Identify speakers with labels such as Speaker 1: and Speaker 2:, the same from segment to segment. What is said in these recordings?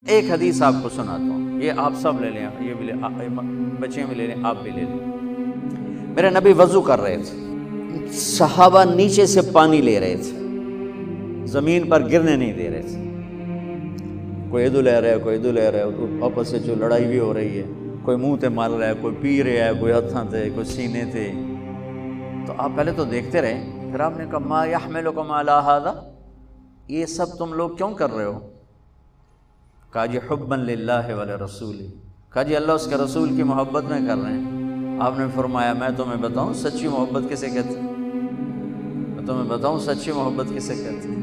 Speaker 1: ایک حدیث آپ کو سناتا ہوں، یہ آپ سب لے لیں، یہ بھی بچے بھی لے لیں، آپ بھی لے لیں۔ میرے نبی وضو کر رہے تھے، صحابہ نیچے سے پانی لے رہے تھے، زمین پر گرنے نہیں دے رہے تھے۔ کوئی ادھر لے رہا ہے، کوئی ادھر لے رہا ہے، آپس سے جو لڑائی بھی ہو رہی ہے، کوئی منہ تے مار رہا ہے، کوئی پی رہا ہے، کوئی ہاتھاں تے، کوئی سینے تے۔ تو آپ پہلے تو دیکھتے رہے، پھر آپ نے کہا ما یحملکم علی ھذا، یہ سب تم لوگ کیوں کر رہے ہو؟ کہا جی حبا للہ ولرسولہ، کہا جی اللہ اس کے رسول کی محبت میں کر رہے ہیں۔ آپ نے فرمایا میں تمہیں بتاؤں سچی محبت کسے کہتے ہیں؟ میں تمہیں بتاؤں سچی محبت کسے کہتے ہیں؟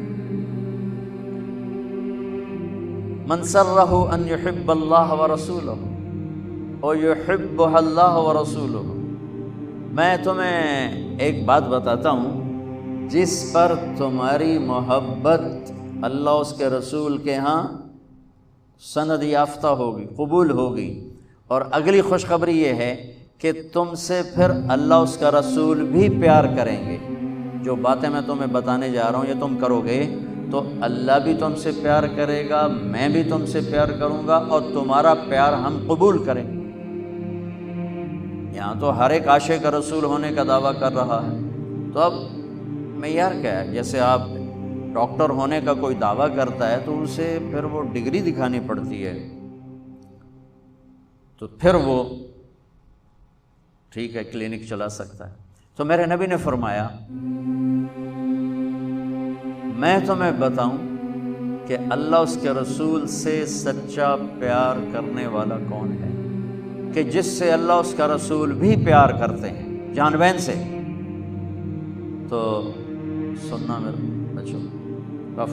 Speaker 1: من سرہ ان یحب اللہ ورسولہ ویحبہ اللہ ورسولہ۔ میں تمہیں ایک بات بتاتا ہوں، جس پر تمہاری محبت اللہ اس کے رسول کے ہاں سند یافتہ ہوگی، قبول ہوگی، اور اگلی خوشخبری یہ ہے کہ تم سے پھر اللہ اس کا رسول بھی پیار کریں گے۔ جو باتیں میں تمہیں بتانے جا رہا ہوں یہ تم کرو گے تو اللہ بھی تم سے پیار کرے گا، میں بھی تم سے پیار کروں گا، اور تمہارا پیار ہم قبول کریں گے۔ یہاں تو ہر ایک عاشق رسول ہونے کا دعویٰ کر رہا ہے، تو اب معیار کیا ہے؟ جیسے آپ ڈاکٹر ہونے کا کوئی دعویٰ کرتا ہے تو اسے پھر وہ ڈگری دکھانی پڑتی ہے، تو پھر وہ ٹھیک ہے کلینک چلا سکتا ہے۔ تو میرے نبی نے فرمایا میں تمہیں بتاؤں کہ اللہ اس کے رسول سے سچا پیار کرنے والا کون ہے، کہ جس سے اللہ اس کا رسول بھی پیار کرتے ہیں جان بین سے۔ تو سننا میرے بچوں،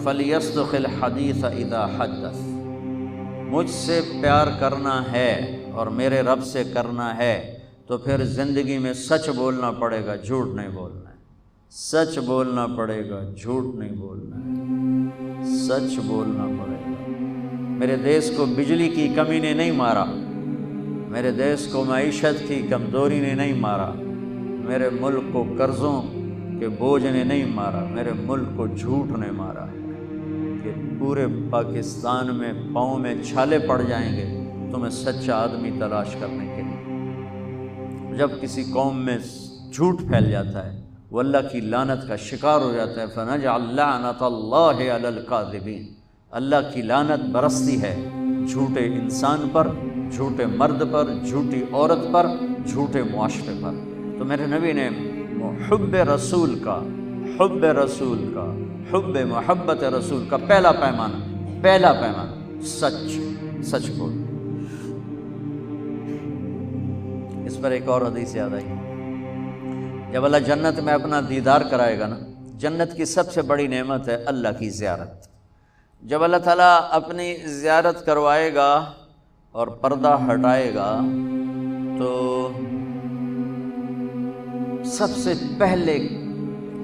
Speaker 1: فَلْيَصْدُقِ الْحَدِيثَ إِذَا حَدَّثَ، مجھ سے پیار کرنا ہے اور میرے رب سے کرنا ہے تو پھر زندگی میں سچ بولنا پڑے گا، جھوٹ نہیں بولنا ہے۔ سچ بولنا پڑے گا، جھوٹ نہیں بولنا ہے، سچ بولنا پڑے گا۔ میرے دیس کو بجلی کی کمی نے نہیں مارا، میرے دیس کو معیشت کی کمزوری نے نہیں مارا، میرے ملک کو قرضوں کے بوجھ نے نہیں مارا، میرے ملک کو جھوٹ نے مارا کہ پورے پاکستان میں پاؤں میں چھالے پڑ جائیں گے تمہیں سچا آدمی تلاش کرنے کے لیے۔ جب کسی قوم میں جھوٹ پھیل جاتا ہے وہ اللہ کی لعنت کا شکار ہو جاتا ہے، فَنَجْعَلْ لَعْنَةَ اللَّهِ عَلَى الْكَاذِبِينَ، اللہ کی لعنت برستی ہے جھوٹے انسان پر، جھوٹے مرد پر، جھوٹی عورت پر، جھوٹے معاشرے پر۔ تو میرے نبی نے حب رسول کا، حب رسول کا، حب محبت رسول کا پہلا پیمانہ سچ بول۔ اس پر ایک اور حدیث یاد آئی، جب اللہ جنت میں اپنا دیدار کرائے گا نا، جنت کی سب سے بڑی نعمت ہے اللہ کی زیارت۔ جب اللہ تعالیٰ اپنی زیارت کروائے گا اور پردہ ہٹائے گا تو سب سے پہلے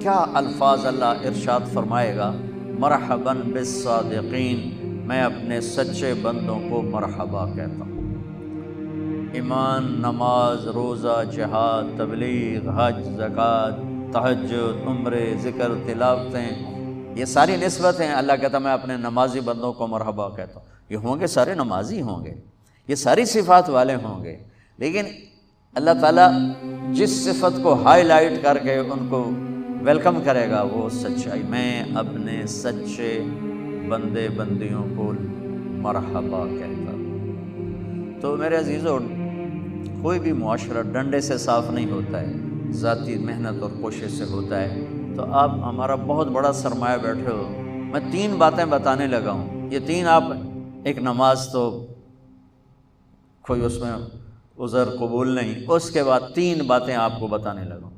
Speaker 1: کیا الفاظ اللہ ارشاد فرمائے گا؟ مرحباً بالصادقین، میں اپنے سچے بندوں کو مرحبا کہتا ہوں۔ ایمان، نماز، روزہ، جہاد، تبلیغ، حج، زکوٰۃ، تہجد، عمرے، ذکر، تلاوتیں، یہ ساری نسبتیں اللہ کہتا میں اپنے نمازی بندوں کو مرحبا کہتا ہوں۔ یہ ہوں گے سارے نمازی ہوں گے، یہ ساری صفات والے ہوں گے، لیکن اللہ تعالیٰ جس صفت کو ہائی لائٹ کر کے ان کو ویلکم کرے گا وہ سچائی۔ میں اپنے سچے بندے بندیوں کو مرحبا کہتا ہوں۔ تو میرے عزیزو، کوئی بھی معاشرہ ڈنڈے سے صاف نہیں ہوتا ہے، ذاتی محنت اور کوشش سے ہوتا ہے۔ تو آپ ہمارا بہت بڑا سرمایہ بیٹھے ہو، میں 3 باتیں بتانے لگا ہوں، یہ 3 آپ، ایک نماز تو کوئی اس میں عذر قبول نہیں، اس کے بعد 3 باتیں آپ کو بتانے لگا ہوں۔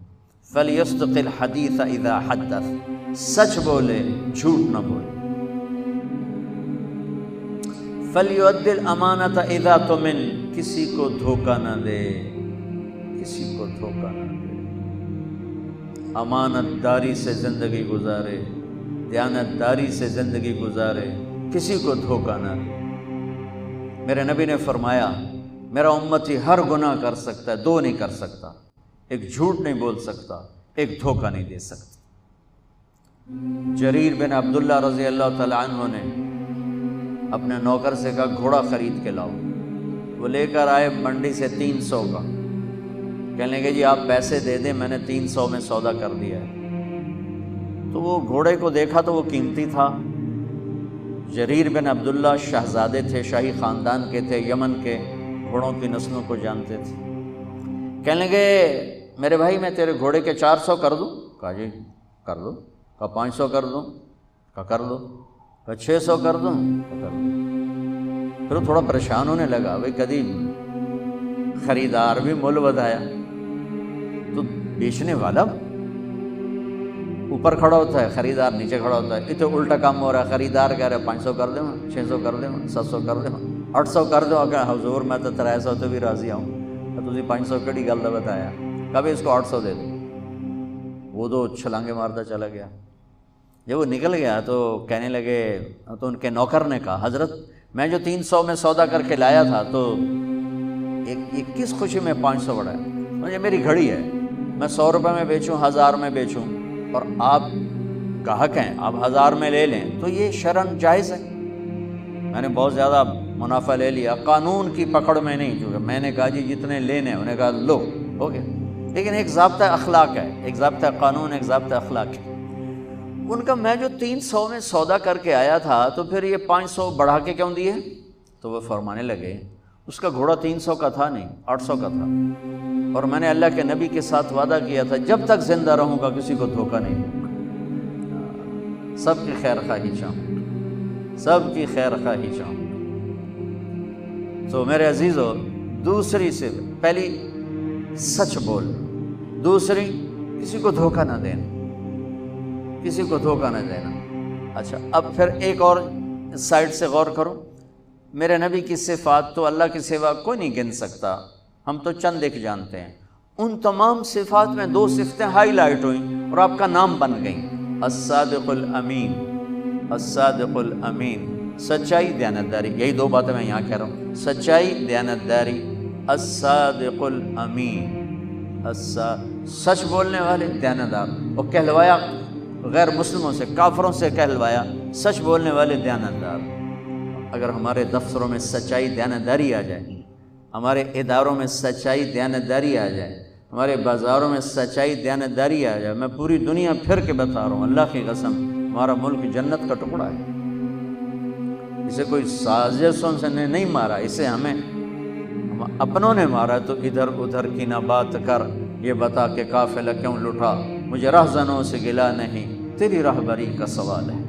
Speaker 1: فَلْيَصْدُقِ الْحَدِيثَ إِذَا حَدَّثَ، سچ بولے، جھوٹ نہ بولے۔ فَلْيُؤَدِّ الْأَمَانَةَ إِذَا تُؤْمِنَ، کسی کو دھوکہ نہ دے، کسی کو دھوکہ نہ دے، امانت داری سے زندگی گزارے، دیانت داری سے زندگی گزارے، کسی کو دھوکہ نہ دے۔ میرے نبی نے فرمایا میرا امتی ہر گناہ کر سکتا ہے، 2 نہیں کر سکتا، ایک جھوٹ نہیں بول سکتا، ایک دھوکہ نہیں دے سکتا۔ جریر بن عبداللہ رضی اللہ تعالی عنہ نے اپنے نوکر سے کہا گھوڑا خرید کے لاؤ، وہ لے کر آئے منڈی سے 300 کا، کہنے لگے جی آپ پیسے دے دیں، میں نے 300 میں سودا کر دیا ہے۔ تو وہ گھوڑے کو دیکھا تو وہ قیمتی تھا، جریر بن عبداللہ شہزادے تھے، شاہی خاندان کے تھے، یمن کے گھوڑوں کی نسلوں کو جانتے تھے۔ کہنے لگے میرے بھائی میں تیرے گھوڑے کے 400 کر دوں؟ کہا جی کر دو۔ کہا 500 کر دوں؟ کہا کر دو۔ کہا 600 کر دوں؟ کہا کر دو۔ پھر وہ تھوڑا پریشان ہونے لگا، بھائی کدی خریدار بھی مول بدایا، تو بیچنے والا اوپر کھڑا ہوتا ہے، خریدار نیچے کھڑا ہوتا ہے۔ یہ تو الٹا کام ہو رہا ہے، خریدار کہہ رہے 500 کر دیں، 600 کر دیں، 700 کر دیں، 800 کر دو۔ اگر حضور میں تو 300 تو بھی راضی ہوں، تھی 500 کڑی گل بتایا، کبھی اس کو 800 دے دو۔ وہ تو چھلانگے مارتا چلا گیا۔ جب وہ نکل گیا تو کہنے لگے، تو ان کے نوکر نے کہا حضرت میں جو 300 میں سودا کر کے لایا تھا تو ایک کس خوشی میں 500 بڑھا ہے؟ مجھے میری گھڑی ہے، میں 100 روپے میں بیچوں، 1000 میں بیچوں، اور آپ گاہک ہیں، آپ 1000 میں لے لیں تو یہ شرعاً جائز ہے۔ میں نے بہت زیادہ منافع لے لیا، قانون کی پکڑ میں نہیں، کیونکہ میں نے کہا جی جتنے لینے، انہیں کہا لو، ہو گیا۔ لیکن ایک ضابطہ اخلاق ہے، ایک ضابطہ قانون، ایک ضابطہ اخلاق ہے۔ ان کا میں جو 300 میں سودا کر کے آیا تھا تو پھر یہ 500 بڑھا کے کیوں دیے؟ تو وہ فرمانے لگے اس کا گھوڑا 300 کا تھا نہیں، 800 کا تھا، اور میں نے اللہ کے نبی کے ساتھ وعدہ کیا تھا جب تک زندہ رہوں گا کسی کو دھوکہ نہیں دوں گا۔ سب کی خیر خواہی چاہوں، سب کی خیر خواہی چاہوں۔ تو میرے عزیزو، دوسری سے پہلی سچ بول، دوسری کسی کو دھوکہ نہ دینا، کسی کو دھوکہ نہ دینا۔ اچھا اب پھر ایک اور سائڈ سے غور کرو، میرے نبی کی صفات تو اللہ کے سوا کوئی نہیں گن سکتا، ہم تو چند ایک جانتے ہیں۔ ان تمام صفات میں 2 صفتیں ہائی لائٹ ہوئیں اور آپ کا نام بن گئیں، الصادق الامین، الصادق الامین، سچائی، دیانتداری۔ یہی 2 باتیں میں یہاں کہہ رہا ہوں، سچائی، دیانتداری، الصادق الامین، سچ بولنے والے، دیانتدار۔ وہ کہلوایا غیر مسلموں سے، کافروں سے کہلوایا سچ بولنے والے، دیانتدار۔ اگر ہمارے دفتروں میں سچائی، دیانتداری آ جائے، ہمارے اداروں میں سچائی، دیانتداری آ جائے، ہمارے بازاروں میں سچائی، دیانتداری آ جائے، میں پوری دنیا پھر کے بتا رہا ہوں، اللہ کی قسم ہمارا ملک جنت کا ٹکڑا ہے۔ اسے کوئی سازشوں سے نہیں مارا، اسے ہمیں اپنوں نے مارا۔ تو ادھر ادھر کی نہ بات کر، یہ بتا کہ قافلہ کیوں لٹا، مجھے رہزنوں سے گلا نہیں، تیری راہبری کا سوال ہے۔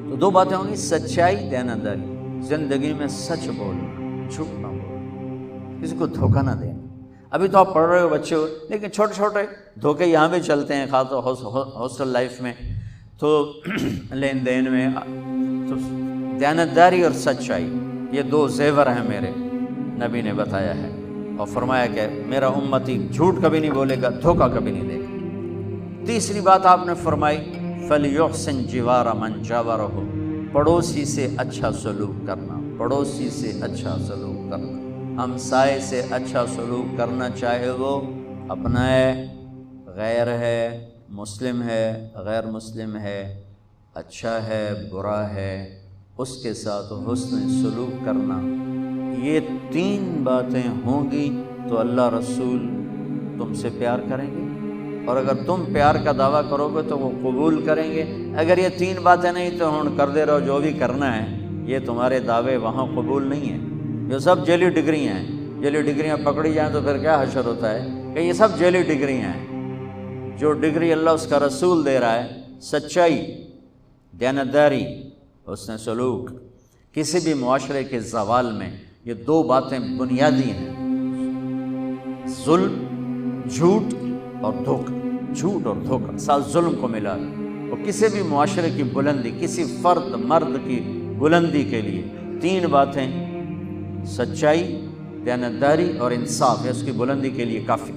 Speaker 1: تو 2 باتیں ہوں گی، سچائی، دیانتداری۔ زندگی میں سچ بولنا، جھوٹ نہ بولنا، کسی کو دھوکہ نہ دینا۔ ابھی تو آپ پڑھ رہے ہو بچے ہو، لیکن چھوٹے چھوٹے دھوکے یہاں بھی چلتے ہیں، خاص طور ہاسٹل لائف میں، تو لین دین میں۔ تو دیانتداری اور سچائی یہ 2 زیور ہیں میرے، نبی نے بتایا ہے، اور فرمایا کہ میرا امتی جھوٹ کبھی نہیں بولے گا، دھوکہ کبھی نہیں دے گا۔ تیسری بات آپ نے فرمائی، فَلْيُحْسِنْ جِوَارَ مَنْ جَاوَرَهُ، پڑوسی سے اچھا سلوک کرنا، پڑوسی سے اچھا سلوک کرنا، ہمسائے سے اچھا سلوک کرنا، چاہے وہ اپنا ہے، غیر ہے، مسلم ہے، غیر مسلم ہے، اچھا ہے، برا ہے، اس کے ساتھ حسن سلوک کرنا۔ یہ 3 باتیں ہوں گی تو اللہ رسول تم سے پیار کریں گے، اور اگر تم پیار کا دعویٰ کرو گے تو وہ قبول کریں گے۔ اگر یہ 3 باتیں نہیں تو ہن کر دے رہو جو بھی کرنا ہے، یہ تمہارے دعوے وہاں قبول نہیں ہیں۔ یہ سب جعلی ڈگریاں ہیں، جعلی ڈگریاں پکڑی جائیں تو پھر کیا حشر ہوتا ہے کہ یہ سب جعلی ڈگریاں ہیں۔ جو ڈگری اللہ اس کا رسول دے رہا ہے، سچائی، دیانتداری، حسن سلوک، کسی بھی معاشرے کے زوال میں یہ 2 باتیں بنیادی ہیں، ظلم، جھوٹ اور دھوکہ، جھوٹ اور دھوکہ، ساتھ ظلم کو ملا۔ اور کسی بھی معاشرے کی بلندی، کسی فرد مرد کی بلندی کے لیے 3 باتیں، سچائی، دیانتداری اور انصاف، ہے اس کی بلندی کے لیے کافی۔